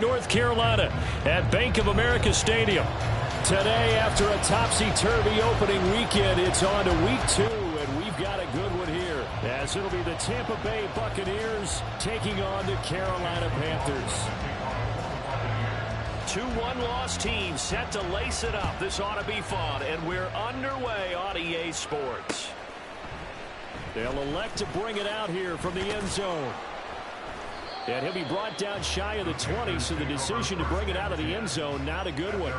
North Carolina at Bank of America Stadium. Today, after a topsy-turvy opening weekend, it's on to week 2, and we've got a good one here, as it'll be the Tampa Bay Buccaneers taking on the Carolina Panthers. 2 one-loss teams set to lace it up. This ought to be fun, and we're underway on EA Sports. They'll elect to bring it out here from the end zone. And he'll be brought down shy of the 20, so the decision to bring it out of the end zone, not a good one.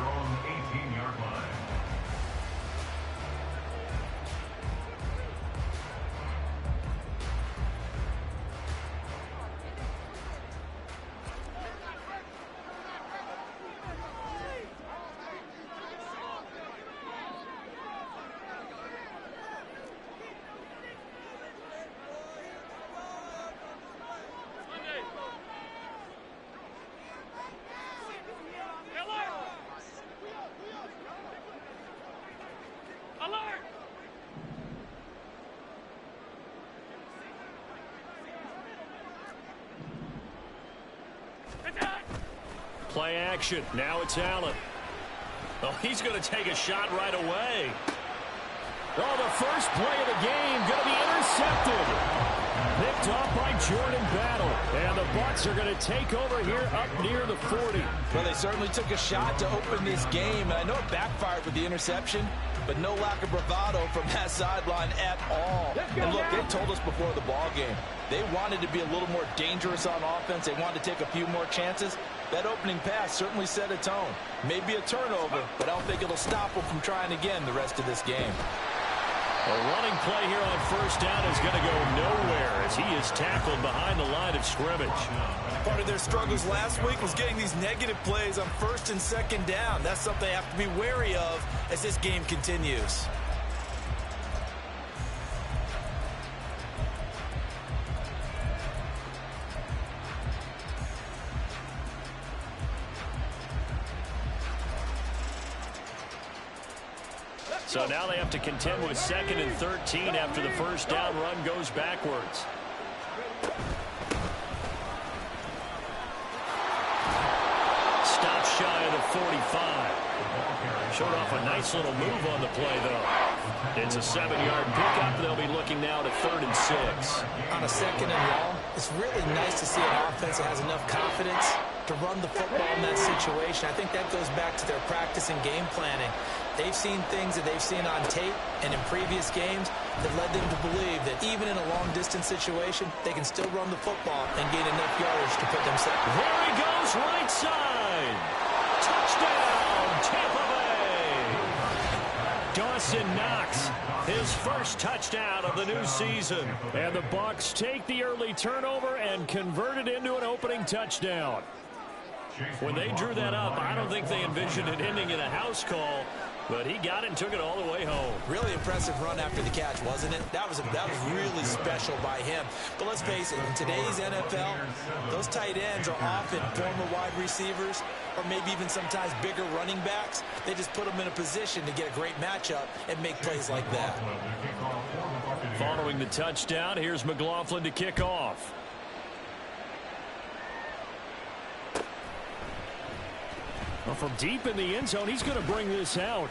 Play action. Now it's Allen. Oh, he's going to take a shot right away. Oh, the first play of the game going to be intercepted. Picked off by Jordan Battle. And the Bucs are going to take over here up near the 40. Well, they certainly took a shot to open this game. And I know it backfired with the interception, but no lack of bravado from that sideline at all. And look, they told us before the ball game, they wanted to be a little more dangerous on offense. They wanted to take a few more chances. That opening pass certainly set a tone. Maybe a turnover, but I don't think it'll stop them from trying again the rest of this game. A running play here on first down is going to go nowhere as he is tackled behind the line of scrimmage. Part of their struggles last week was getting these negative plays on first and second down. That's something they have to be wary of as this game continues. So now they have to contend with 2nd and 13 after the first down run goes backwards. Stop shy of the 45. Showed off a nice little move on the play, though. It's a 7-yard pickup. They'll be looking now to 3rd and 6. On a 2nd and long, it's really nice to see an offense that has enough confidence to run the football in that situation. I think that goes back to their practice and game planning. They've seen things that they've seen on tape and in previous games that led them to believe that even in a long-distance situation, they can still run the football and gain enough yardage to put themselves. There he goes, right side. Touchdown, Tampa Bay. Dawson Knox, his first touchdown of the new season. And the Bucs take the early turnover and convert it into an opening touchdown. When they drew that up, I don't think they envisioned it ending in a house call, but he got it and took it all the way home. Really impressive run after the catch, wasn't it? That was really special by him. But let's face it, in today's NFL, those tight ends are often former wide receivers or maybe even sometimes bigger running backs. They just put them in a position to get a great matchup and make plays like that. Following the touchdown, here's McLaughlin to kick off. Well, from deep in the end zone, he's going to bring this out.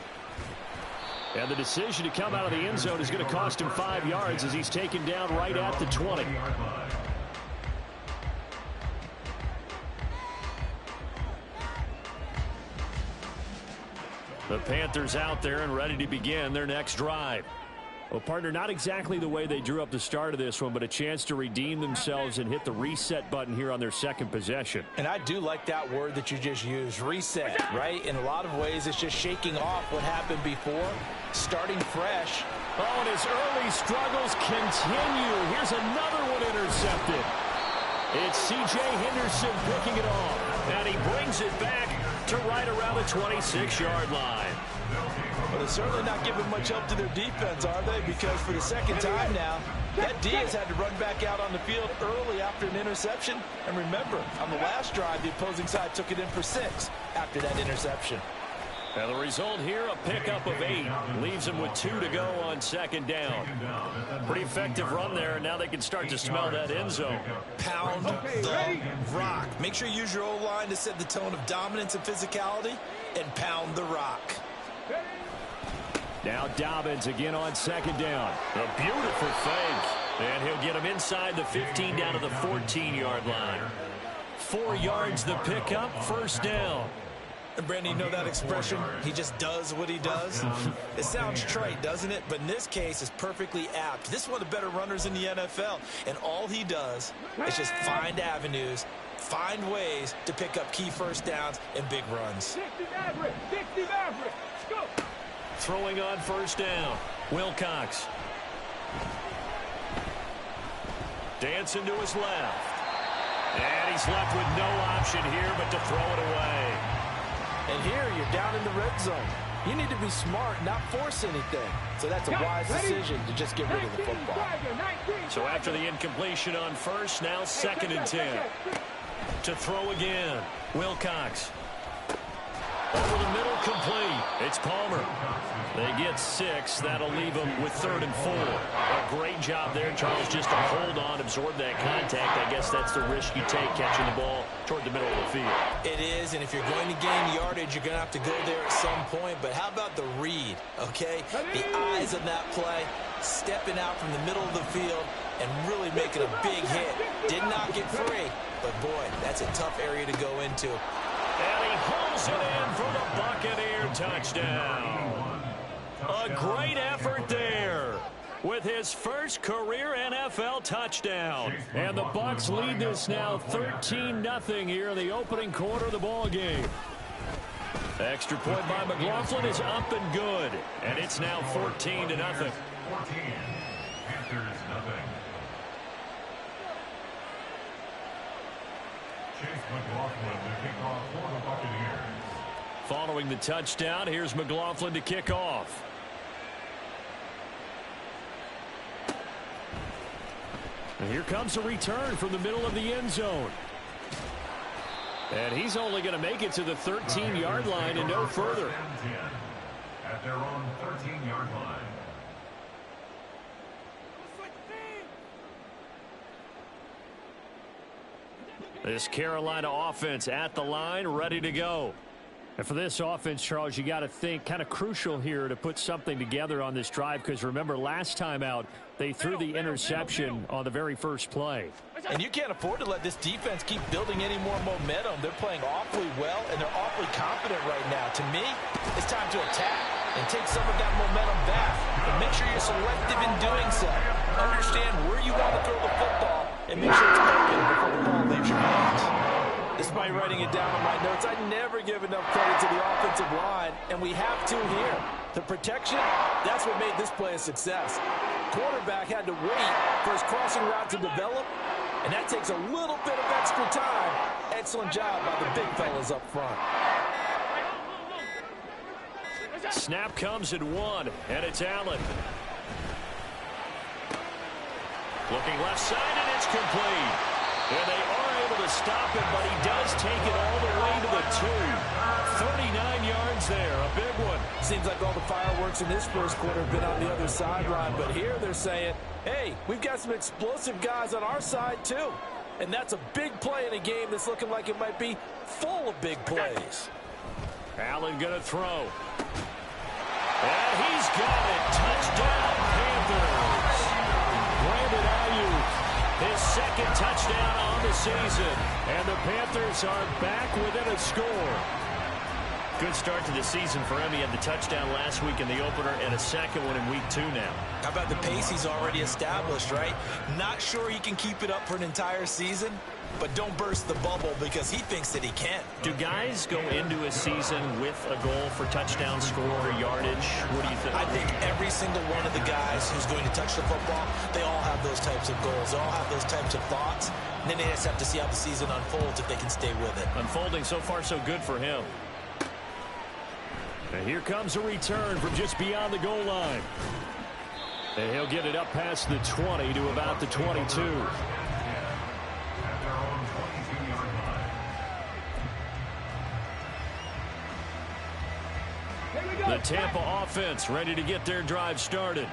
And the decision to come out of the end zone is going to cost him 5 yards as he's taken down right at the 20. The Panthers out there and ready to begin their next drive. Well, partner, not exactly the way they drew up the start of this one, but a chance to redeem themselves and hit the reset button here on their second possession. And I do like that word that you just used, reset, right? In a lot of ways, it's just shaking off what happened before, starting fresh. Oh, and his early struggles continue. Here's another one intercepted. It's C.J. Henderson picking it off, and he brings it back to right around the 26-yard line. Well, they're certainly not giving much help to their defense, are they? Because for the second time now, that D has had to run back out on the field early after an interception. And remember, on the last drive, the opposing side took it in for 6 after that interception. And the result here, a pickup of 8. Leaves him with 2 to go on second down. Pretty effective run there, and now they can start to smell that end zone. Pound the rock. Make sure you use your O-line to set the tone of dominance and physicality, and pound the rock. Now Dobbins again on second down. A beautiful fake. And he'll get him inside the 15 down to the 14-yard line. 4 yards the pickup, first down. And Brandon, you know that expression? He just does what he does. It sounds trite, doesn't it? But in this case, it's perfectly apt. This is one of the better runners in the NFL. And all he does is just find avenues, find ways to pick up key first downs and big runs. Throwing on first down, Wilcox. Dancing to his left. And he's left with no option here but to throw it away. And here you're down in the red zone. You need to be smart, not force anything. So that's a wise decision to just get rid of the football. So after the incompletion on first, now 2nd and 10. To throw again, Wilcox. Over the middle, complete. It's Palmer. They get 6. That'll leave them with 3rd and 4. A great job there, Charles, just to hold on, absorb that contact. I guess that's the risk you take catching the ball toward the middle of the field. It is, and if you're going to gain yardage, you're going to have to go there at some point. But how about the read, okay? The eyes of that play, stepping out from the middle of the field and really making a big hit. Did not get free, but boy, that's a tough area to go into. And he pulls it in for the Buccaneer touchdown. A great effort there with his first career NFL touchdown. And the Bucs lead this now 13-0 here in the opening quarter of the ball game. Extra point by McLaughlin is up and good. And it's now 14-0. 14, Panthers nothing. Chase McLaughlin to kick off for the Buccaneers. Following the touchdown, here's McLaughlin to kick off. And here comes a return from the middle of the end zone. And he's only going to make it to the 13-yard line and no further. At their own 13-yard line. This Carolina offense at the line, ready to go. And for this offense, Charles, you got to think kind of crucial here to put something together on this drive, because remember last time out they threw the interception on the very first play. And you can't afford to let this defense keep building any more momentum. They're playing awfully well, and they're awfully confident right now. To me, it's time to attack and take some of that momentum back. But make sure you're selective in doing so. Understand where you want to throw the football, and make sure it's open before the ball leaves your hands. Despite writing it down on my notes, I never give enough credit to the offensive line, and we have to here. The protection, that's what made this play a success. Quarterback had to wait for his crossing route to develop, and that takes a little bit of extra time. Excellent job by the big fellas up front. Snap comes at 1, and it's Allen. Looking left side, and it's complete. And they are able to stop it, but he does take it all the way to the 2. 39 yards there, a big one. Seems like all the fireworks in this first quarter have been on the other sideline, but here they're saying, hey, we've got some explosive guys on our side too. And that's a big play in a game that's looking like it might be full of big plays. Allen going to throw. And he's got it. Touchdown, Panthers. Brandon Ayuk, his second touchdown on the season. And the Panthers are back within a score. Good start to the season for him. He had the touchdown last week in the opener and a second one in week 2 now. How about the pace he's already established, right? Not sure he can keep it up for an entire season, but don't burst the bubble because he thinks that he can. Do guys go into a season with a goal for touchdown score or yardage? What do you think? I think every single one of the guys who's going to touch the football, they all have those types of goals. They all have those types of thoughts. And then they just have to see how the season unfolds if they can stay with it. Unfolding so far so good for him. And here comes a return from just beyond the goal line. And he'll get it up past the 20 to about the 22. The Tampa offense ready to get their drive started.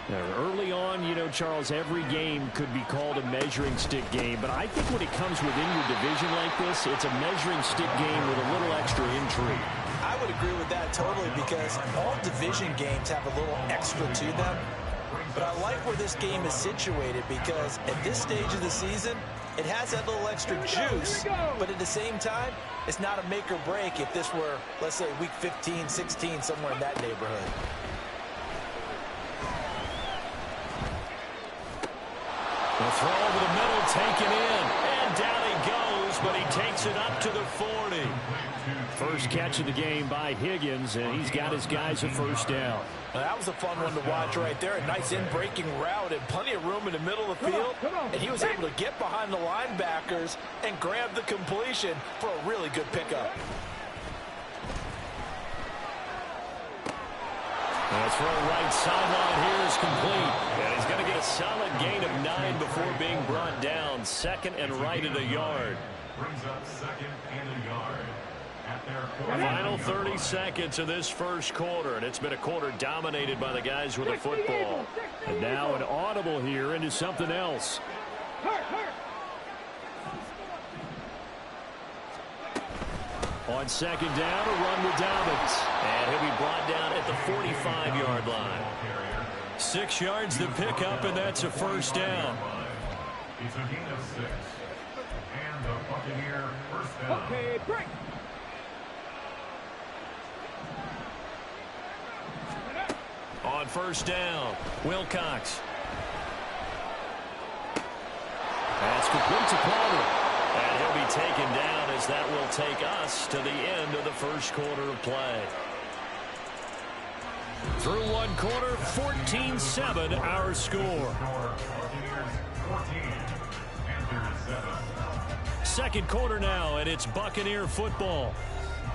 Now, early on, you know, Charles, every game could be called a measuring stick game. But I think when it comes within your division like this, it's a measuring stick game with a little extra intrigue. I would agree with that totally because all division games have a little extra to them. But I like where this game is situated because at this stage of the season, it has that little extra juice, but at the same time, it's not a make or break if this were, let's say, week 15, 16, somewhere in that neighborhood. The throw over the middle, taken in, and down he goes, but he takes it up to the 40. First catch of the game by Higgins, and he's got his guys a first down. Well, that was a fun one to watch right there. A nice in-breaking route and plenty of room in the middle of the field. And he was able to get behind the linebackers and grab the completion for a really good pickup. The throw right sideline here is complete. And he's going to get a solid gain of 9 before being brought down. Second and right at a yard. Brings up second and a yard. Final 30 seconds of this first quarter, and it's been a quarter dominated by the guys with the football. And now an audible here into something else. On second down, a run with Dobbins. And he'll be brought down at the 45-yard line. 6 yards to pick up, and that's a first down. It's a gain of 6. And the Buccaneer first down. Okay, break. On first down, Wilcox. That's complete to Palmer. And he'll be taken down as that will take us to the end of the first quarter of play. Through one quarter, 14-7 our score. Buccaneers 14, Panthers 7. Second quarter now, and it's Buccaneer football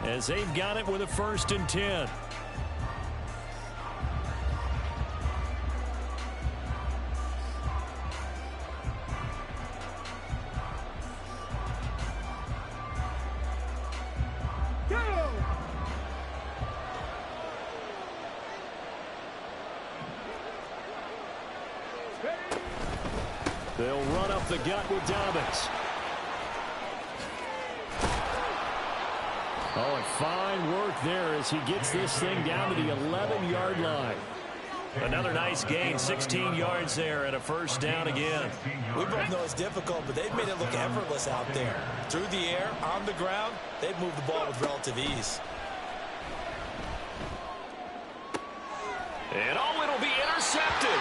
as they've got it with a 1st and 10. They'll run up the gut with Dobbins. Oh, and fine work there as he gets this thing down to the 11-yard line. Another nice gain, 16 yards there and a first down again. We both know it's difficult, but they've made it look effortless out there. Through the air, on the ground, they've moved the ball with relative ease. And oh, it'll be intercepted.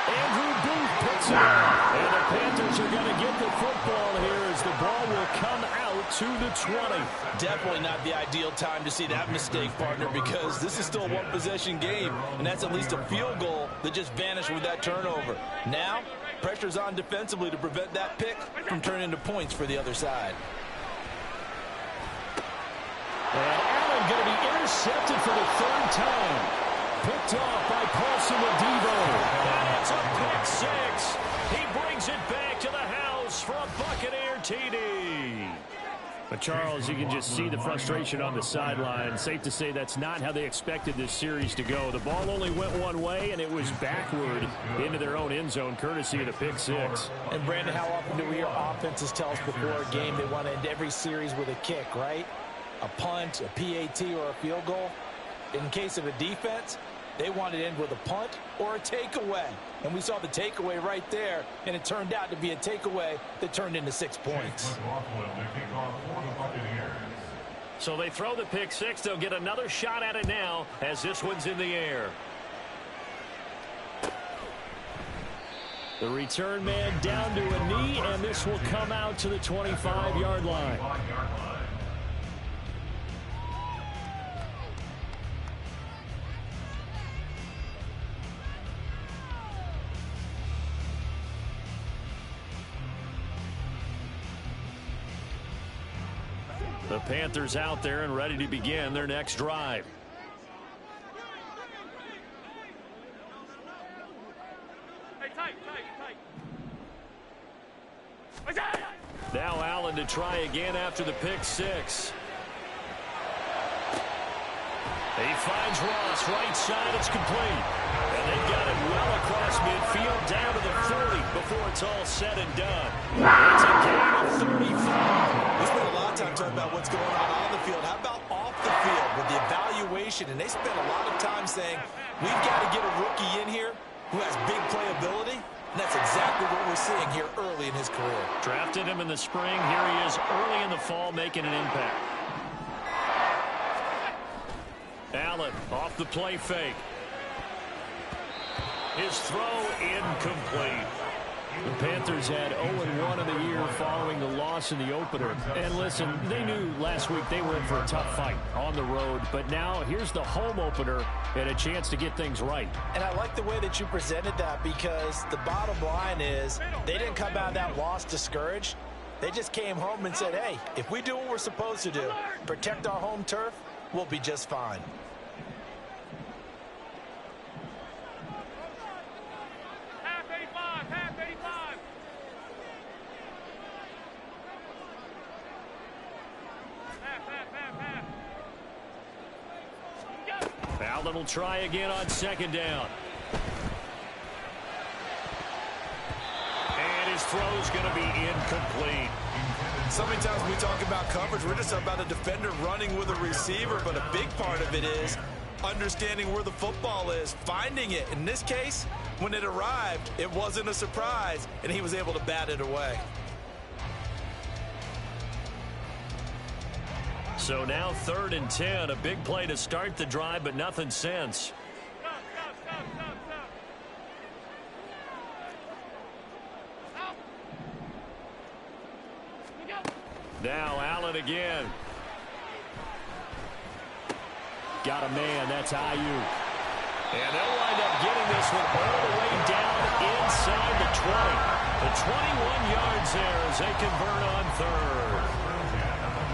Andrew Booth puts it up. And the Panthers are going to get the football here as the ball will come out to the 20. Definitely not the ideal time to see that mistake, partner, because this is still a one-possession game, and that's at least a field goal that just vanished with that turnover. Now, pressure's on defensively to prevent that pick from turning into points for the other side. And Allen going to be intercepted for the 3rd time. Picked off by Paulson Adebo. And it's a pick 6. He brings it back to the house for a Buccaneer TD. But, Charles, you can just see the frustration on the sideline. Safe to say that's not how they expected this series to go. The ball only went one way, and it was backward into their own end zone, courtesy of the pick 6. And, Brandon, how often do we hear offenses tell us before a game they want to end every series with a kick, right? A punt, a PAT, or a field goal. In case of a defense, they wanted to end with a punt or a takeaway. And we saw the takeaway right there, and it turned out to be a takeaway that turned into 6 points. So they throw the pick 6. They'll get another shot at it now as this one's in the air. The return man down to a knee, and this will come out to the 25-yard line. The Panthers out there and ready to begin their next drive. Now Allen to try again after the pick 6. He finds Ross right side. It's complete. And they've got it well across midfield down to the 40 before it's all said and done. It's a gain of 35. We spent a lot of time talking about what's going on the field. How about off the field with the evaluation? And they spent a lot of time saying, we've got to get a rookie in here who has big playability. And that's exactly what we're seeing here early in his career. Drafted him in the spring. Here he is early in the fall making an impact. Allen off the play fake. His throw incomplete. The Panthers had 0-1 in the year following the loss in the opener. And listen, they knew last week they were in for a tough fight on the road. But now here's the home opener and a chance to get things right. And I like the way that you presented that, because the bottom line is they didn't come out of that loss discouraged. They just came home and said, hey, if we do what we're supposed to do, protect our home turf, we'll be just fine. Allen will try again on second down. And his throw's going to be incomplete. So many times when we talk about coverage, we're just about a defender running with a receiver, but a big part of it is understanding where the football is, finding it. In this case, when it arrived, it wasn't a surprise, and he was able to bat it away. So now 3rd and 10, a big play to start the drive, but nothing since. Now Allen again. Got a man, that's Ayuk. And they'll wind up getting this one all the way down inside the 20. The 21 yards there as they convert on 3rd.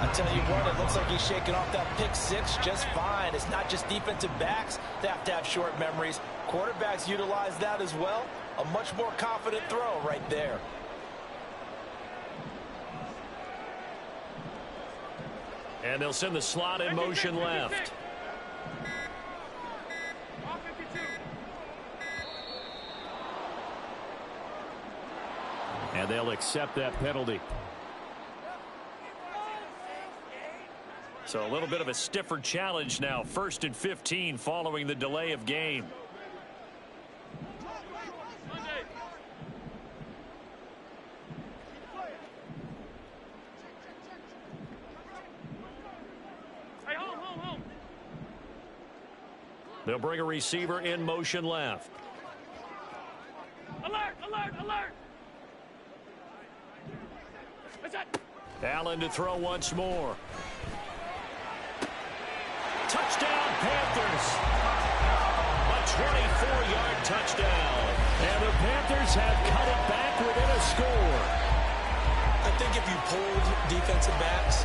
I tell you what, it looks like he's shaking off that pick six just fine. It's not just defensive backs that have to have short memories. Quarterbacks utilize that as well. A much more confident throw right there. And they'll send the slot in motion left. And they'll accept that penalty. So a little bit of a stiffer challenge now. 1st and 15 following the delay of game. They'll bring a receiver in motion left. Alert, alert, alert. Allen to throw once more. Touchdown, Panthers. A 24-yard touchdown. And the Panthers have cut it back within a score. I think if you polled defensive backs,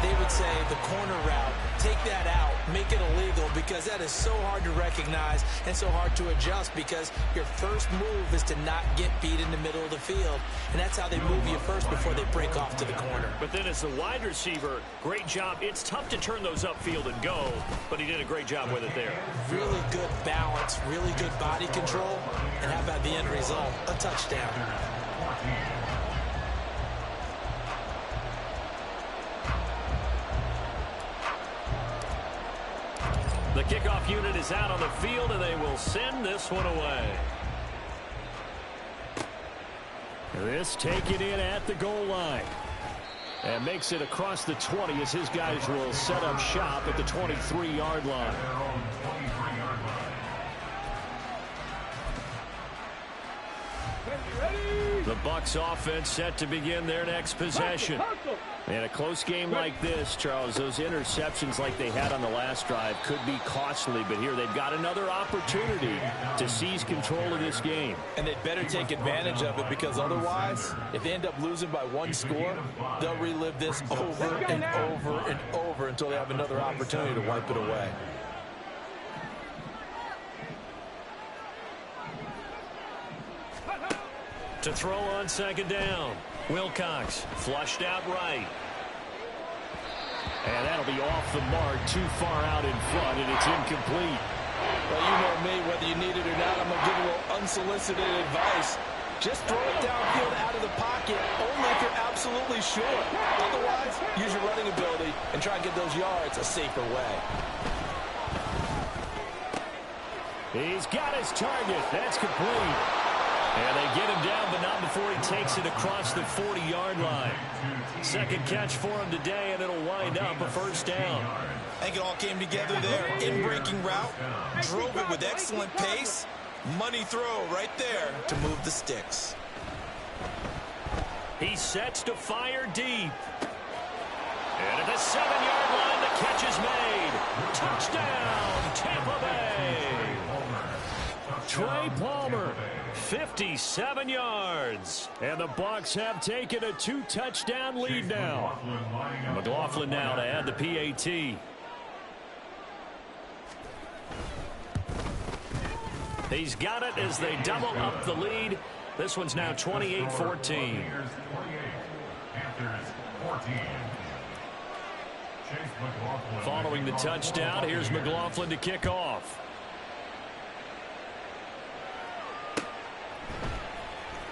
they would say the corner route, take that out, make it illegal, because that is so hard to recognize and so hard to adjust, because your first move is to not get beat in the middle of the field. And that's how they move you first before they break off to the corner. But then as the wide receiver, great job. It's tough to turn those upfield and go, but he did a great job with it there. Really good balance, really good body control. And how about the end result? A touchdown. The kickoff unit is out on the field, and they will send this one away. This taken in at the goal line. And makes it across the 20 as his guys will set up shop at the 23-yard line. The Bucs offense set to begin their next possession. And a close game like this, Charles, those interceptions like they had on the last drive could be costly, but here they've got another opportunity to seize control of this game. And they'd better take advantage of it, because otherwise, if they end up losing by one score, they'll relive this over and over and over until they have another opportunity to wipe it away. To throw on second down. Wilcox flushed out right. And that'll be off the mark, too far out in front, and it's incomplete. Well, you know me, whether you need it or not, I'm going to give a little unsolicited advice. Just throw it downfield out of the pocket, only if you're absolutely sure. Otherwise, use your running ability and try and get those yards a safer way. He's got his target. That's complete. And they get him down, but not before he takes it across the 40-yard line. Second catch for him today, and it'll wind up a first down. I think it all came together there. In-breaking route, drove it with excellent pace. Money throw right there to move the sticks. He sets to fire deep. And at the 7-yard line, the catch is made. Touchdown, Tampa Bay. Trey Palmer, 57 yards. And the Bucs have taken a 2-touchdown lead now. McLaughlin now to add the PAT. He's got it as they double up the lead. This one's now 28-14. Following the touchdown, here's McLaughlin to kick off.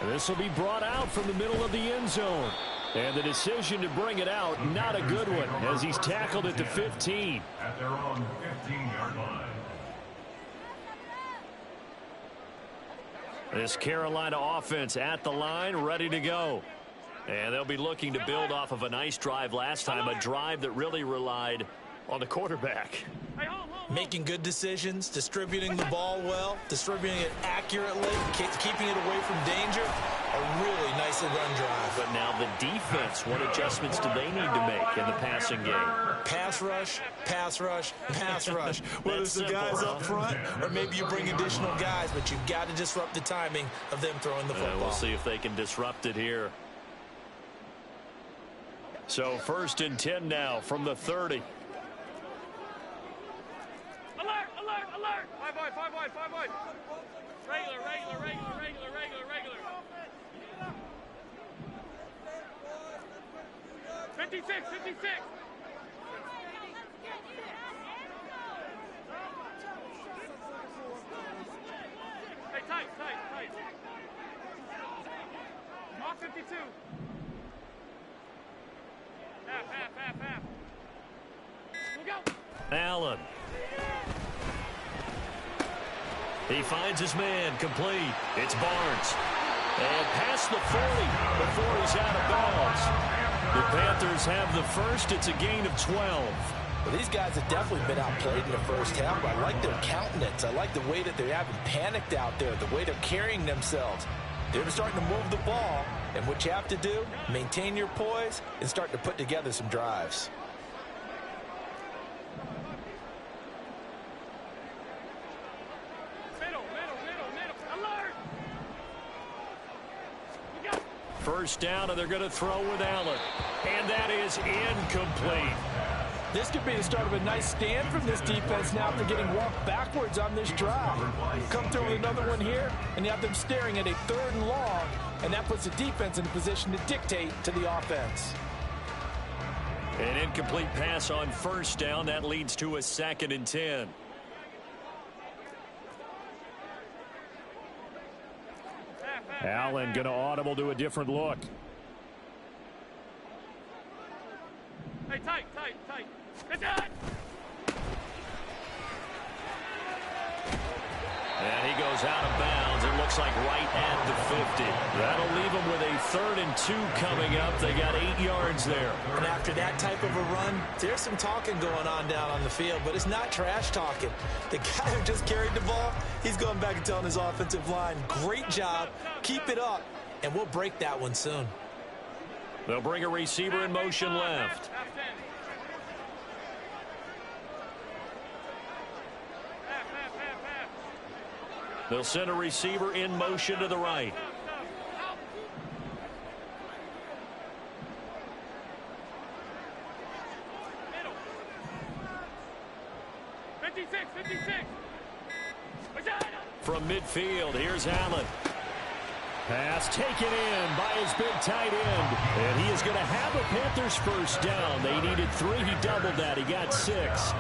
This will be brought out from the middle of the end zone. And the decision to bring it out, not a good one, as he's tackled at the 15. At their own 15-yard line. This Carolina offense at the line, ready to go. And they'll be looking to build off of a nice drive last time, a drive that really relied on the quarterback. Making good decisions, distributing the ball well, distributing it accurately, keeping it away from danger. A really nicely run drive. But now the defense, what adjustments do they need to make in the passing game? Pass rush, pass rush, pass rush. Whether it's the guys up front or maybe you bring additional guys, but you've got to disrupt the timing of them throwing the football. We'll see if they can disrupt it here. So 1st and 10 now from the 30. Alert, alert, alert. 5 wide, 5 wide, 5 wide. Regular, regular, regular, regular, regular, regular. 56, 56. Hey, tight, tight, tight. Off 52. Half, half, half, half. We'll go. Allen. He finds his man, complete. It's Barnes. And past the 40 before he's out of bounds. The Panthers have the first. It's a gain of 12. Well, these guys have definitely been outplayed in the first half, but I like their countenance. I like the way that they haven't panicked out there, the way they're carrying themselves. They're starting to move the ball, and what you have to do, maintain your poise and start to put together some drives. First down, and they're going to throw with Allen. And that is incomplete. This could be the start of a nice stand from this defense now after getting walked backwards on this drive. Come through with another one here, and you have them staring at a 3rd and long, and that puts the defense in a position to dictate to the offense. An incomplete pass on first down. That leads to a 2nd and 10. Allen going to audible to a different look. Hey, tight, tight, tight. It's on. And he goes out of bounds. It looks like right at the 50. That'll leave them with a 3rd and 2 coming up. They got 8 yards there. And after that type of a run, there's some talking going on down on the field, but it's not trash talking. The guy who just carried the ball, he's going back and telling his offensive line, great job, keep it up, and we'll break that one soon. They'll bring a receiver in motion left. They'll send a receiver in motion to the right. From midfield, here's Allen. Pass taken in by his big tight end. And he is going to have a Panthers first down. They needed 3. He doubled that. He got 6.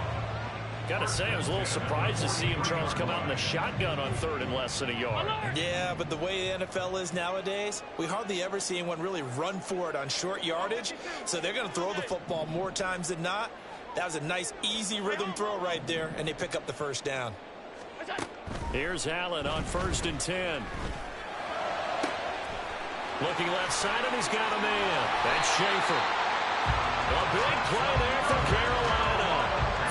Got to say, I was a little surprised to see him, Charles, come out in the shotgun on 3rd and less than a yard. Yeah, but the way the NFL is nowadays, we hardly ever see anyone really run for it on short yardage. So they're going to throw the football more times than not. That was a nice, easy rhythm throw right there, and they pick up the first down. Here's Allen on 1st and 10. Looking left side, and he's got a man. That's Schaefer. A big play there for Carolina.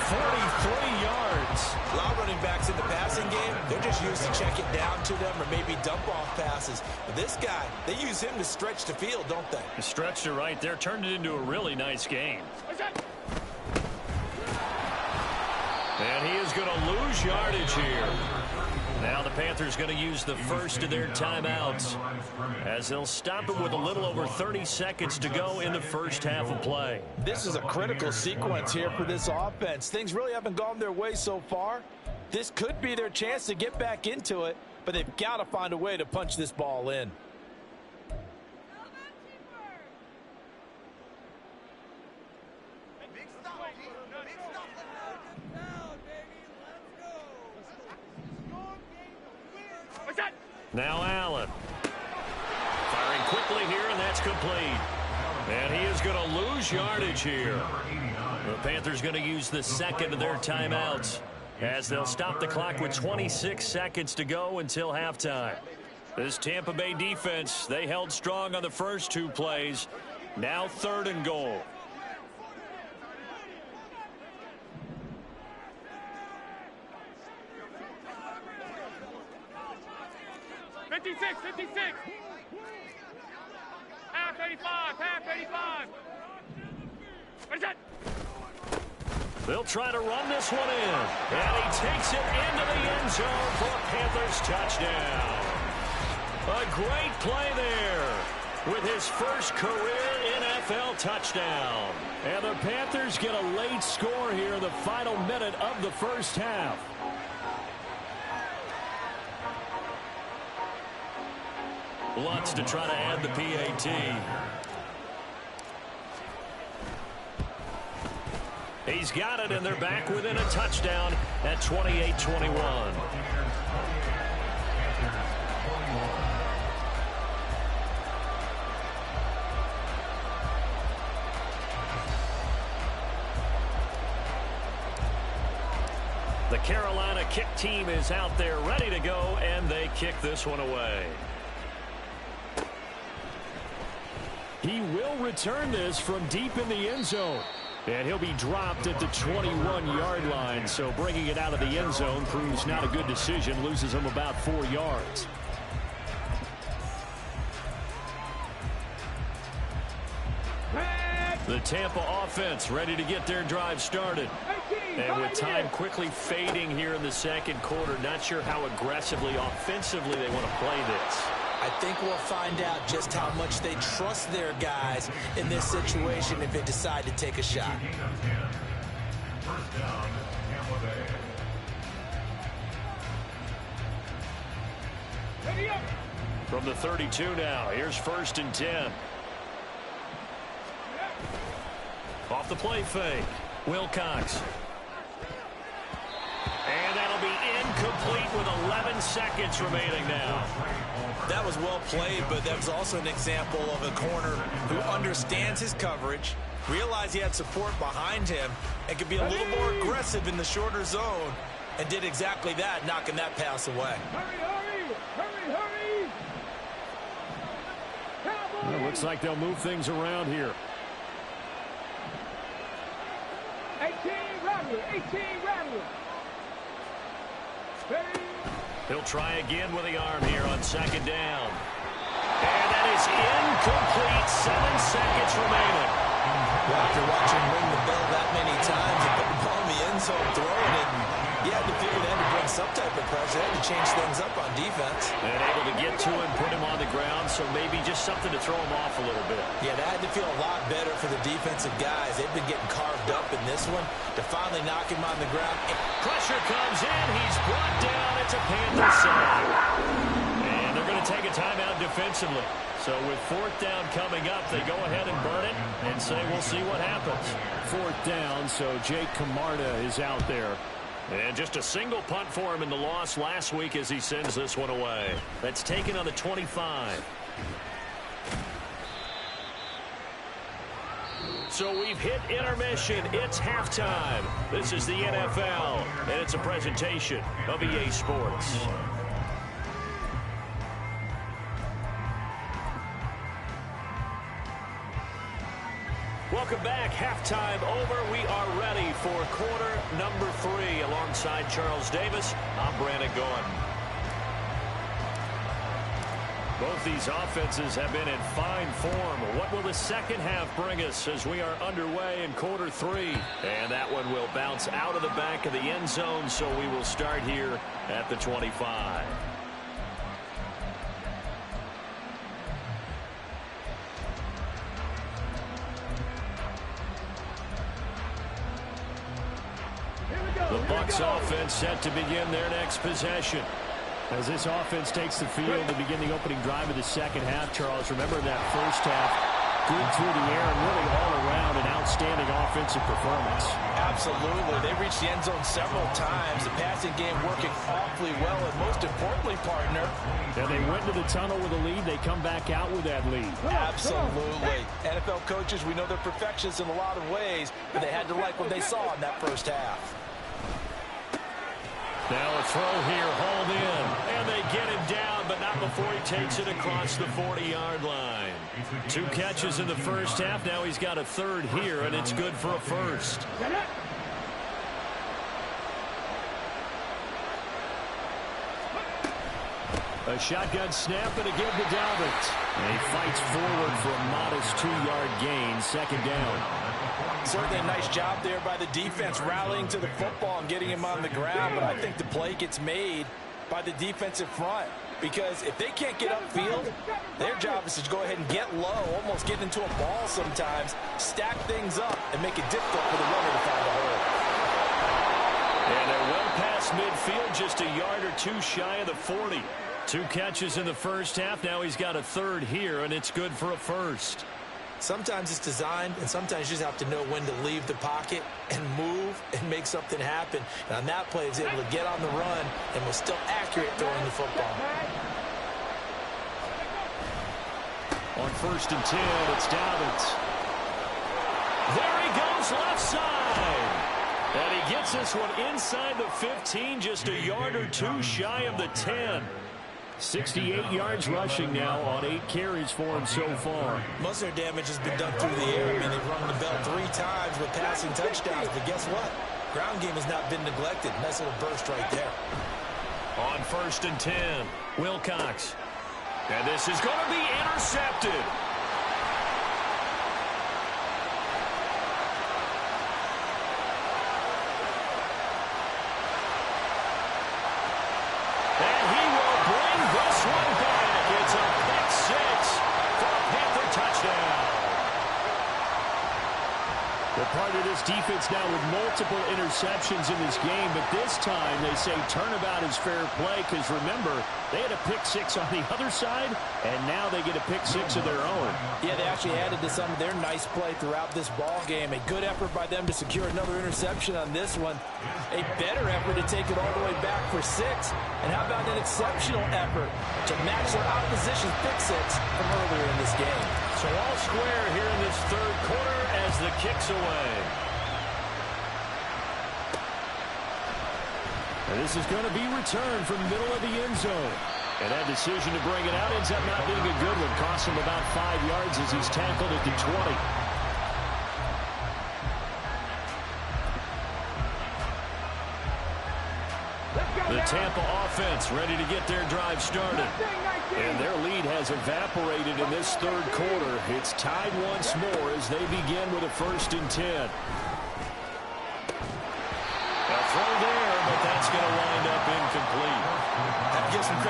43 yards. A lot of running backs in the passing game, they're just used to check it down to them or maybe dump-off passes. But this guy, they use him to stretch the field, don't they? He stretched it right there, turned it into a really nice game. And he is going to lose yardage here. Now the Panthers going to use the first of their timeouts as they'll stop it with a little over 30 seconds to go in the first half of play. This is a critical sequence here for this offense. Things really haven't gone their way so far. This could be their chance to get back into it, but they've got to find a way to punch this ball in. Now Allen. Firing quickly here, and that's complete. And he is going to lose yardage here. The Panthers going to use the second of their timeouts as they'll stop the clock with 26 seconds to go until halftime. This Tampa Bay defense, they held strong on the first 2 plays. Now 3rd and goal. 56. Half 85. Where's that? They'll try to run this one in. And he takes it into the end zone for a Panthers touchdown. A great play there with his first career NFL touchdown. And the Panthers get a late score here in the final minute of the first half. Lutz to try to add the PAT. He's got it, and they're back within a touchdown at 28-21. The Carolina kick team is out there ready to go, and they kick this one away. He will return this from deep in the end zone. And he'll be dropped at the 21-yard line. So bringing it out of the end zone proves not a good decision. Loses him about 4 yards. The Tampa offense ready to get their drive started. And with time quickly fading here in the second quarter, not sure how aggressively, offensively they want to play this. I think we'll find out just how much they trust their guys in this situation if they decide to take a shot. First down, Tampa Bay. From the 32 now, here's 1st and 10. Off the play fake, Wilcox. And that'll be incomplete with 11 seconds remaining now. That was well played, but that was also an example of a corner who understands his coverage, realized he had support behind him, and could be a little more aggressive in the shorter zone, and did exactly that, knocking that pass away. Well, it looks like they'll move things around here. 18 Rattler. He'll try again with the arm here on 2nd down. And that is incomplete. 7 seconds remaining. Well, after watching him ring the bell that many times and put the ball in the end zone throwing it, you had to figure they had to bring some type type of pressure. They had to change things up on defense. And able to get to him, put him on the ground, so maybe just something to throw him off a little bit. Yeah, that had to feel a lot better for the defensive guys. They've been getting carved up in this one. To finally knock him on the ground. Pressure comes in. He's brought down. It's a Panther sack. And they're going to take a timeout defensively. So with fourth down coming up, they go ahead and burn it and say we'll see what happens. Fourth down, so Jake Camarda is out there. And just a single punt for him in the loss last week as he sends this one away. That's taken on the 25. So we've hit intermission. It's halftime. This is the NFL, and it's a presentation of EA Sports. Welcome back. Halftime over. We are ready for quarter number 3. Alongside Charles Davis, I'm Brandon Gordon. Both these offenses have been in fine form. What will the second half bring us as we are underway in quarter 3? And that one will bounce out of the back of the end zone, so we will start here at the 25. The Bucs offense set to begin their next possession. As this offense takes the field to begin the opening drive of the second half, Charles, remember that first half, good through the air and really all around an outstanding offensive performance. Absolutely. They reached the end zone several times. The passing game working awfully well, and most importantly, partner. And they went to the tunnel with a lead. They come back out with that lead. Absolutely. NFL coaches, we know they're perfectionists in a lot of ways, but they had to like what they saw in that first half. Now a throw here, hauled in, and they get him down, but not before he takes it across the 40-yard line. 2 catches in the first half. Now he's got a third here, and it's good for a first. A shotgun snap and a give to Dalvin. And he fights forward for a modest 2-yard gain, second down. Certainly a nice job there by the defense rallying to the football and getting him on the ground, but I think the play gets made by the defensive front because if they can't get upfield, their job is to go ahead and get low, almost get into a ball sometimes, stack things up, and make it difficult for the runner to find a hole. And they're well past midfield, just a yard or 2 shy of the 40. 2 catches in the first half. Now he's got a third here, and it's good for a first. Sometimes it's designed, and sometimes you just have to know when to leave the pocket and move and make something happen. And on that play, he was able to get on the run and was still accurate throwing the football. On 1st and 10, it's Dalvin. There he goes, left side. And he gets this one inside the 15, just a yard or 2 shy of the 10. 68 yards rushing now on 8 carries for him so far. Most of their damage has been done through the air. I mean, they've rung the bell 3 times with passing touchdowns, but guess what? Ground game has not been neglected. Nice little burst right there. On 1st and 10, Wilcox. And this is going to be intercepted. Part of this defense now with multiple interceptions in this game, but this time they say turnabout is fair play because remember, they had a pick 6 on the other side, and now they get a pick 6 of their own. Yeah, they actually added to some of their nice play throughout this ball game. A good effort by them to secure another interception on this one. A better effort to take it all the way back for 6. And how about an exceptional effort to match their opposition's pick 6 from earlier in this game. So all square here in this third quarter as the kick's away. And this is going to be returned from the middle of the end zone. And that decision to bring it out ends up not being a good one. Costs him about 5 yards as he's tackled at the 20. The Tampa offense ready to get their drive started. And their lead has evaporated in this third quarter. It's tied once more as they begin with a 1st and 10. A throw there, but that's going to wind up incomplete.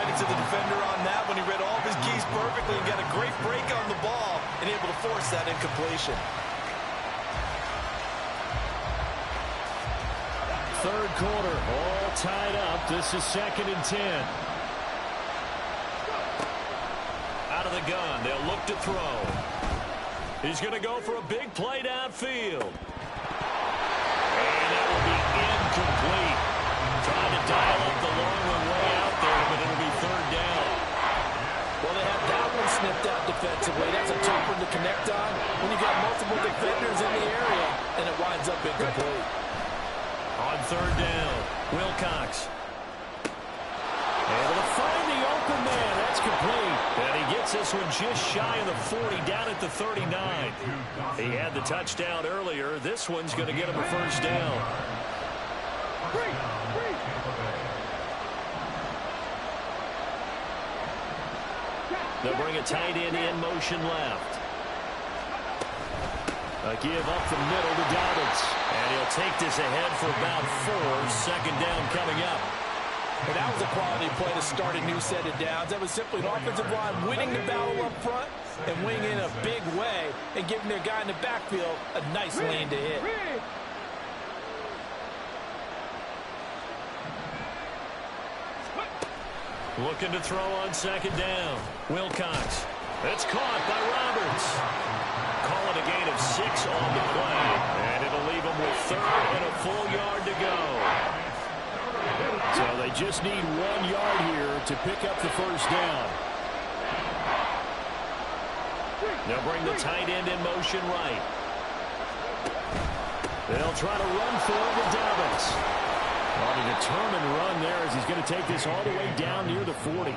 credit to the defender on that when he read all of his keys perfectly and got a great break on the ball and able to force that incompletion. Third quarter, all tied up. This is 2nd and 10. Out of the gun, they'll look to throw. He's going to go for a big play downfield. And that will be incomplete. Trying to dial up the long one way out there, but it'll be 3rd down. Well, they have that one snipped out defensively. That's a tough one to connect on when you got multiple defenders in the area, and it winds up incomplete. On 3rd down, Wilcox. Able to find the open man. That's complete. And he gets this one just shy of the 40, down at the 39. He had the touchdown earlier. This one's going to get him a 1st down. They'll bring a tight end in motion left. A give up the middle to Dobbins. And he'll take this ahead for about 4. 2nd down coming up. And that was a quality play to start a new set of downs. That was simply an offensive line winning the battle up front and winning in a big way and giving their guy in the backfield a nice lane to hit. Looking to throw on 2nd down. Wilcox. It's caught by Roberts. Call it a gain of 6 on the play. And it'll leave him with 3rd and a full yard to go. So they just need 1 yard here to pick up the 1st down. They'll bring the tight end in motion right. They'll try to run for it with Dobbins. On a determined run there as he's going to take this all the way down near the 40.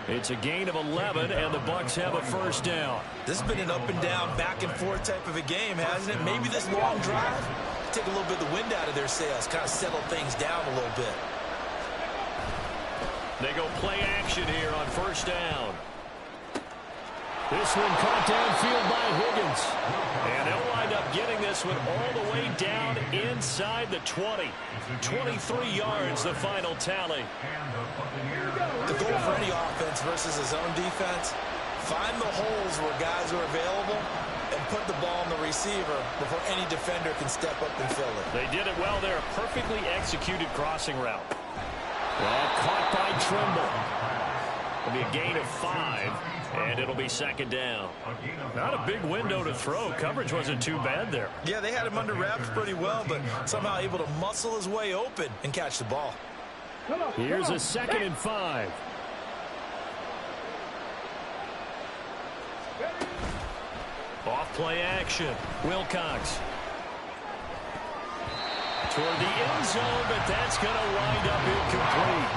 It's a gain of 11, and the Bucs have a 1st down. This has been an up and down, back and forth type of a game, hasn't it? Maybe this long drive take a little bit of the wind out of their sails, kind of settle things down a little bit. They go play action here on 1st down. This one caught downfield by Higgins. And they'll wind up getting this one all the way down inside the 20. 23 yards, the final tally. The goal for any offense versus his own defense, find the holes where guys are available and put the ball on the receiver before any defender can step up and fill it. They did it well there. A perfectly executed crossing route. Well, caught by Trimble. It'll be a gain of 5, and it'll be 2nd down. Not a big window to throw. Coverage wasn't too bad there. Yeah, they had him under wraps pretty well, but somehow able to muscle his way open and catch the ball. Here's a 2nd and 5. Off play action. Wilcox. Toward the end zone, but that's going to wind up incomplete.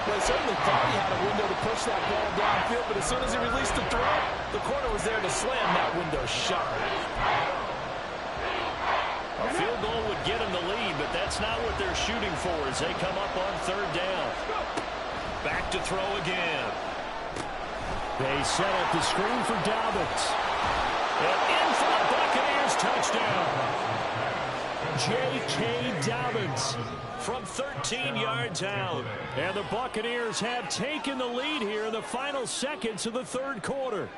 Well, he certainly thought he had a window to push that ball downfield, but as soon as he released the throw, the corner was there to slam that window shut. A field goal would get him the lead, but that's not what they're shooting for as they come up on 3rd down. Back to throw again. They set up the screen for Dobbins. And in for the Buccaneers touchdown. J.K. Dobbins from 13 yards out. And the Buccaneers have taken the lead here in the final seconds of the 3rd quarter.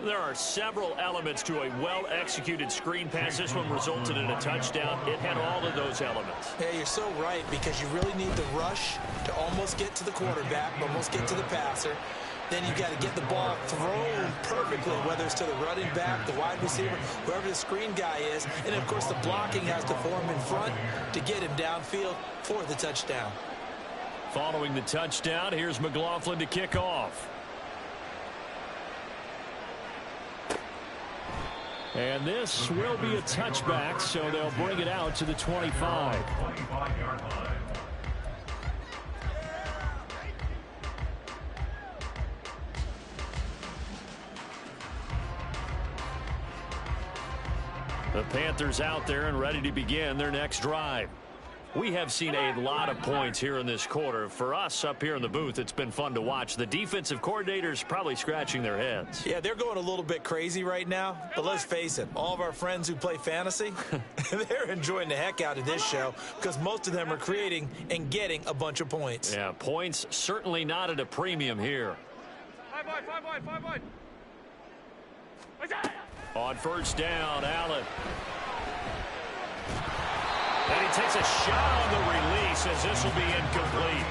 There are several elements to a well-executed screen pass. This one resulted in a touchdown. It had all of those elements. Yeah, you're so right, because you really need the rush to almost get to the quarterback, almost get to the passer. Then you got to get the ball thrown perfectly, whether it's to the running back, the wide receiver, whoever the screen guy is. And, of course, the blocking has to form in front to get him downfield for the touchdown. Following the touchdown, here's McLaughlin to kick off. And this will be a touchback, so they'll bring it out to the 25. 25-yard line. The Panthers out there and ready to begin their next drive. We have seen a lot of points here in this quarter. For us up here in the booth, it's been fun to watch. The defensive coordinators probably scratching their heads. Yeah, they're going a little bit crazy right now. But let's face it, all of our friends who play fantasy, they're enjoying the heck out of this show because most of them are creating and getting a bunch of points. Yeah, points certainly not at a premium here. 5 wide, 5 wide. On first down, Allen. And he takes a shot on the release as this will be incomplete.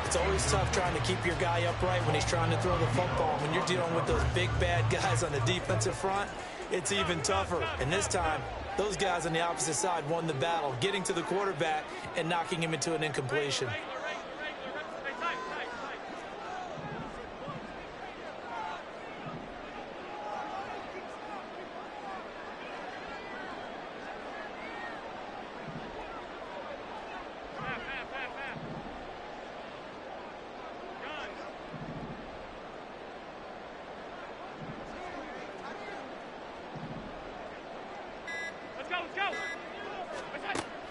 It's always tough trying to keep your guy upright when he's trying to throw the football. When you're dealing with those big, bad guys on the defensive front, it's even tougher. And this time, those guys on the opposite side won the battle, getting to the quarterback and knocking him into an incompletion.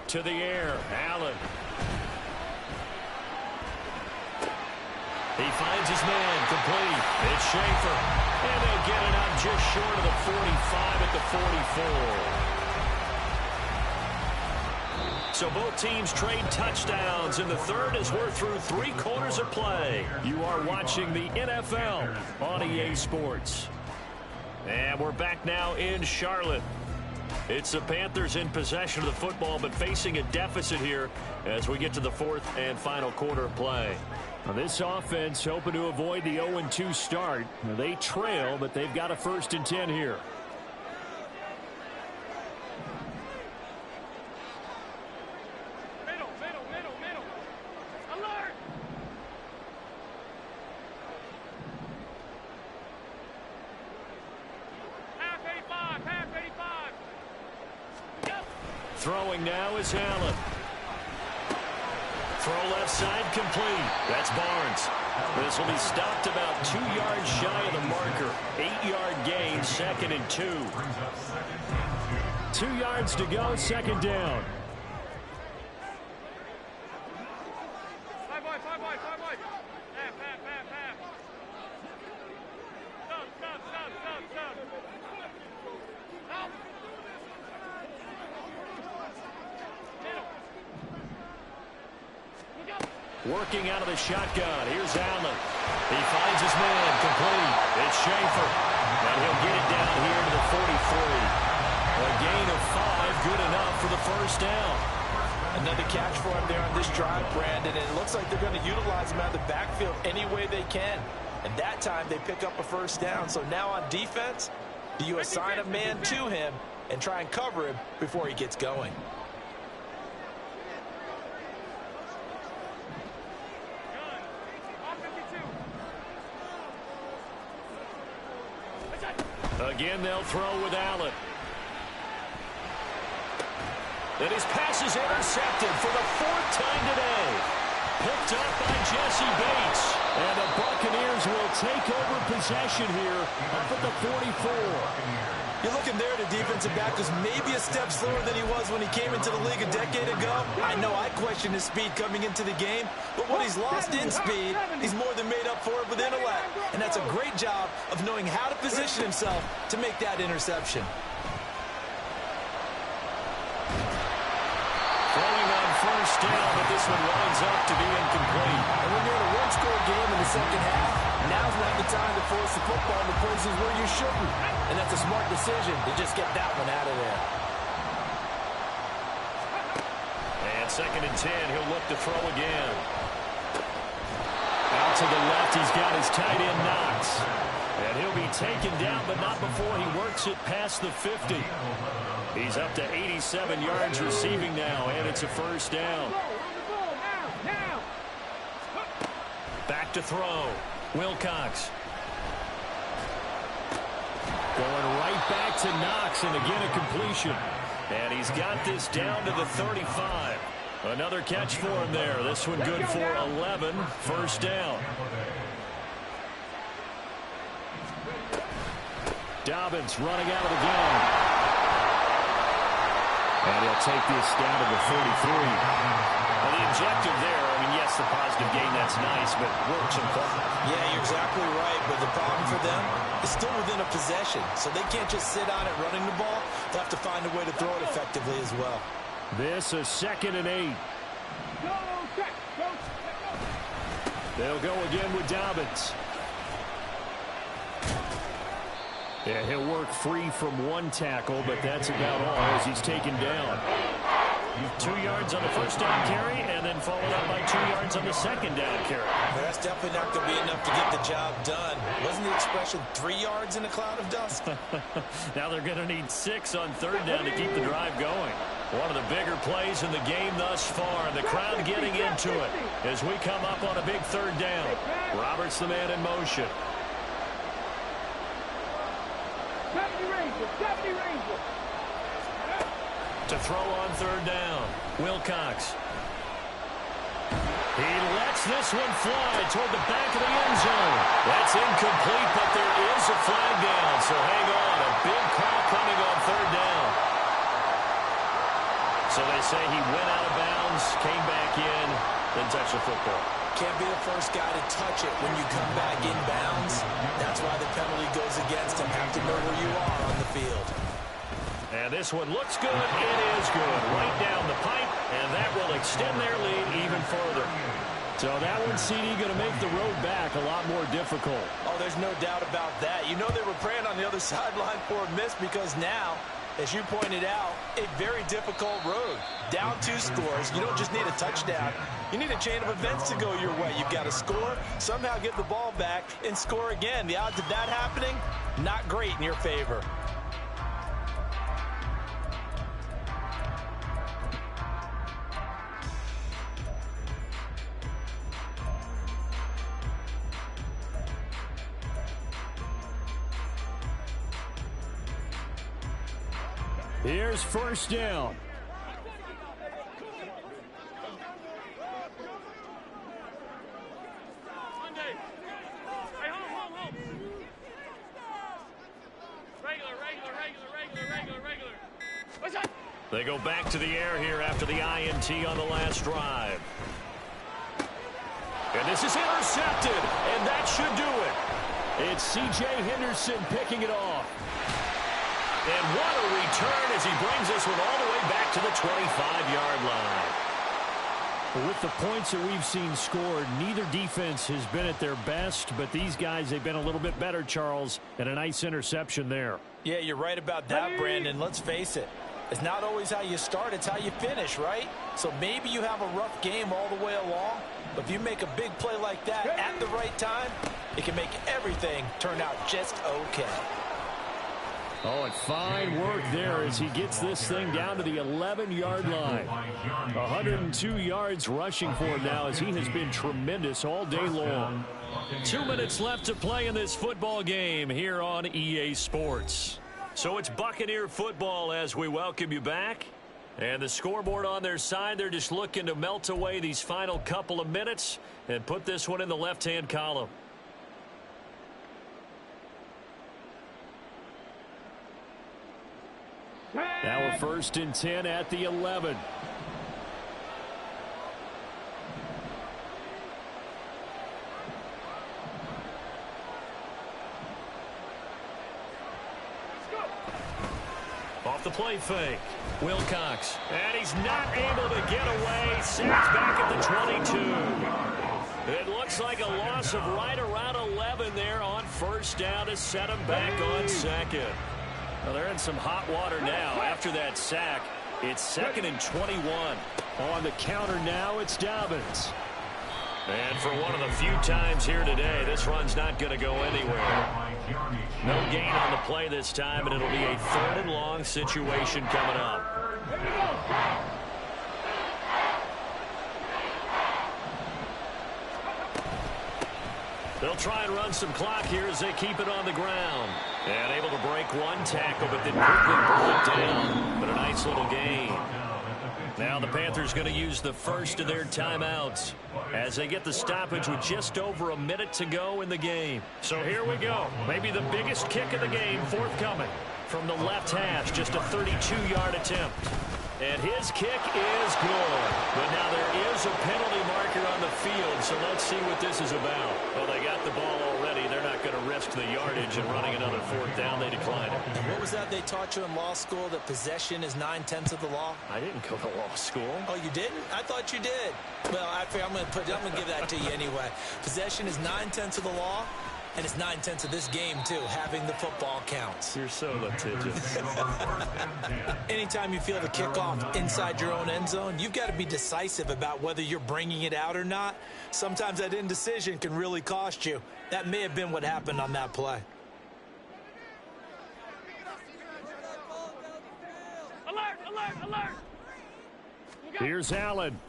To the air, Allen. He finds his man, complete. It's Schaefer. And they get it up just short of the 45 at the 44. So both teams trade touchdowns in the third as we're through 3 quarters of play. You are watching the NFL on EA Sports. And we're back now in Charlotte. It's the Panthers in possession of the football, but facing a deficit here as we get to the 4th and final quarter of play. Now this offense hoping to avoid the 0-2 start. Now they trail, but they've got a 1st and 10 here. Middle. Alert! Half 85. Throwing now is Allen. Throw left side complete. That's Barnes. This will be stopped about 2 yards shy of the marker. 8-yard gain, 2nd and 2. 2 yards to go, 2nd down. 5 wide. Half. Stop. Help. Working out of the shotgun. Here's Allen. He finds his man, complete. It's Schaefer. And he'll get it down here to the 43. A gain of 5, good enough for the 1st down. Another catch for him there on this drive, Brandon, and it looks like they're going to utilize him out of the backfield any way they can. And that time they pick up a 1st down. So now on defense, do you assign a man to him and try and cover him before he gets going? Again, they'll throw with Allen. And his pass is intercepted for the 4th time today. Picked up by Jesse Bates. And the Buccaneers will take over possession here up at the 44. You're looking there, the defensive back was maybe a step slower than he was when he came into the league a decade ago. I know I questioned his speed coming into the game, but what he's lost in speed, he's more than made up for it with intellect. And that's a great job of knowing how to position himself to make that interception. Throwing on 1st down, but this one winds up to be incomplete. And when you're in a one-score game in the 2nd half, now's not the time to force the football into places where you shouldn't. And that's a smart decision to just get that one out of there. And 2nd and 10, he'll look to throw again. Out to the left, he's got his tight end Knox. And he'll be taken down, but not before he works it past the 50. He's up to 87 yards receiving now, and it's a 1st down. Back to throw. Wilcox. Going right back to Knox, and again a completion. And he's got this down to the 35. Another catch for him there. This one good for 11. 1st down. Dobbins running out of the game. And he'll take this down to the 33. objective there. I mean, yes, the positive gain, that's nice, but works in part. Yeah, you're exactly right, but the problem for them is still within a possession, so they can't just sit on it running the ball. They'll have to find a way to throw it effectively as well. This is 2nd and 8. They'll go again with Dobbins. Yeah, he'll work free from one tackle, but that's about all as he's taken down. 2 yards on the first down carry, and then followed up by 2 yards on the second down carry. Well, that's definitely not going to be enough to get the job done. Wasn't the expression 3 yards in a cloud of dust? Now they're going to need 6 on 3rd down to keep the drive going. One of the bigger plays in the game thus far. The crowd getting into it as we come up on a big 3rd down. Roberts the man in motion. To throw on 3rd down. Wilcox. He lets this one fly toward the back of the end zone. That's incomplete, but there is a flag down. So hang on. A big call coming on 3rd down. So they say he went out of bounds, came back in, then touched the football. Can't be the first guy to touch it when you come back in bounds. That's why the penalty goes against him. Have to know where you are on the field. And this one looks good. It is good. Right down the pipe, and that will extend their lead even further. So that one, CD, going to make the road back a lot more difficult. Oh, there's no doubt about that. You know they were praying on the other sideline for a miss because now, as you pointed out, a very difficult road. Down 2 scores. You don't just need a touchdown. You need a chain of events to go your way. You've got to score, somehow get the ball back, and score again. The odds of that happening, not great in your favor. Here's 1st down. They go back to the air here after the INT on the last drive. And this is intercepted, and that should do it. It's C.J. Henderson picking it off. And what a return as he brings this one all the way back to the 25-yard line. With the points that we've seen scored, neither defense has been at their best, but these guys, they've been a little bit better, Charles, and a nice interception there. Yeah, you're right about that, Brandon. Let's face it. It's not always how you start, it's how you finish, right? So maybe you have a rough game all the way along, but if you make a big play like that at the right time, it can make everything turn out just okay. Oh, and fine work there as he gets this thing down to the 11-yard line. 102 yards rushing for him now as he has been tremendous all day long. 2 minutes left to play in this football game here on EA Sports. So it's Buccaneer football as we welcome you back. And the scoreboard on their side, they're just looking to melt away these final couple of minutes and put this one in the left-hand column. Now a 1st and 10 at the 11. Off the play fake. Wilcox. And he's not able to get away. Sacked back at the 22. It looks like a loss of right around 11 there on 1st down to set him back on 2nd. Well, they're in some hot water now. After that sack, it's 2nd and 21. On the counter now, it's Dobbins. And for one of the few times here today, this run's not going to go anywhere. No gain on the play this time, and it'll be a 3rd and long situation coming up. They'll try and run some clock here as they keep it on the ground. And able to break one tackle, but then quickly brought down. But a nice little gain. Now the Panthers going to use the first of their timeouts as they get the stoppage with just over a minute to go in the game. So here we go. Maybe the biggest kick of the game forthcoming from the left hash. Just a 32-yard attempt. And his kick is good. But now there is there's a penalty marker on the field, so let's see what this is about. Well, they got the ball already. They're not going to risk the yardage and running another fourth down. They decline it. And what was that they taught you in law school, that possession is 9/10 of the law? I didn't go to law school. Oh, you didn't? I thought you did. Well, I figure I'm going to give that to you anyway. Possession is 9/10 of the law, and it's 9/10 of this game, too. Having the football counts. You're so litigious. Anytime you feel the kickoff inside your own end zone, you've got to be decisive about whether you're bringing it out or not. Sometimes that indecision can really cost you. That may have been what happened on that play. Alert, alert, alert. Here's Allen.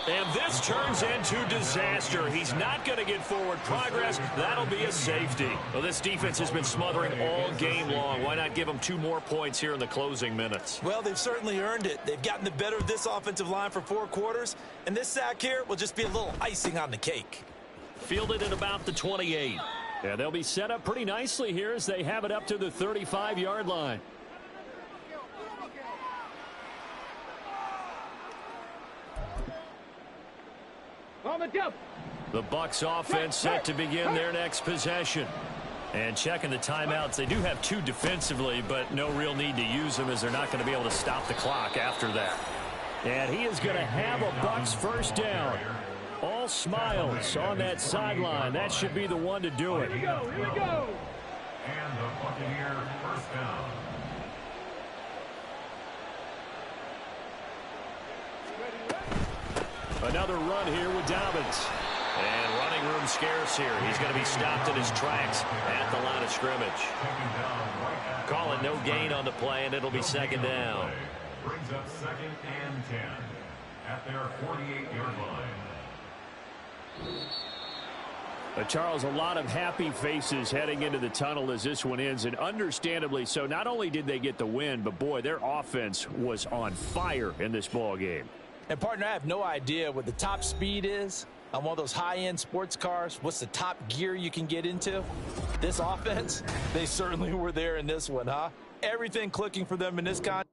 And this turns into disaster. He's not going to get forward progress. That'll be a safety. Well, this defense has been smothering all game long. Why not give them 2 more points here in the closing minutes? Well, they've certainly earned it. They've gotten the better of this offensive line for 4 quarters, and this sack here will just be a little icing on the cake. Fielded at about the 28. Yeah, they'll be set up pretty nicely here as they have it up to the 35-yard line. The Bucs offense set to begin their next possession. And checking the timeouts, they do have 2 defensively, but no real need to use them as they're not going to be able to stop the clock after that. And he is going to have a Bucs first down. All smiles on that sideline. That should be the one to do it. Here we go. And the Buccaneer first down. Another run here with Dobbins. And running room scarce here. He's going to be stopped in his tracks at the line of scrimmage. Calling no gain on the play, and it'll be second down. Brings up 2nd and 10 at their 48-yard line. Charles, a lot of happy faces heading into the tunnel as this one ends, and understandably so. Not only did they get the win, but boy, their offense was on fire in this ball game. And, partner, I have no idea what the top speed is on one of those high-end sports cars. What's the top gear you can get into? This offense, they certainly were there in this one, huh? Everything clicking for them in this contest.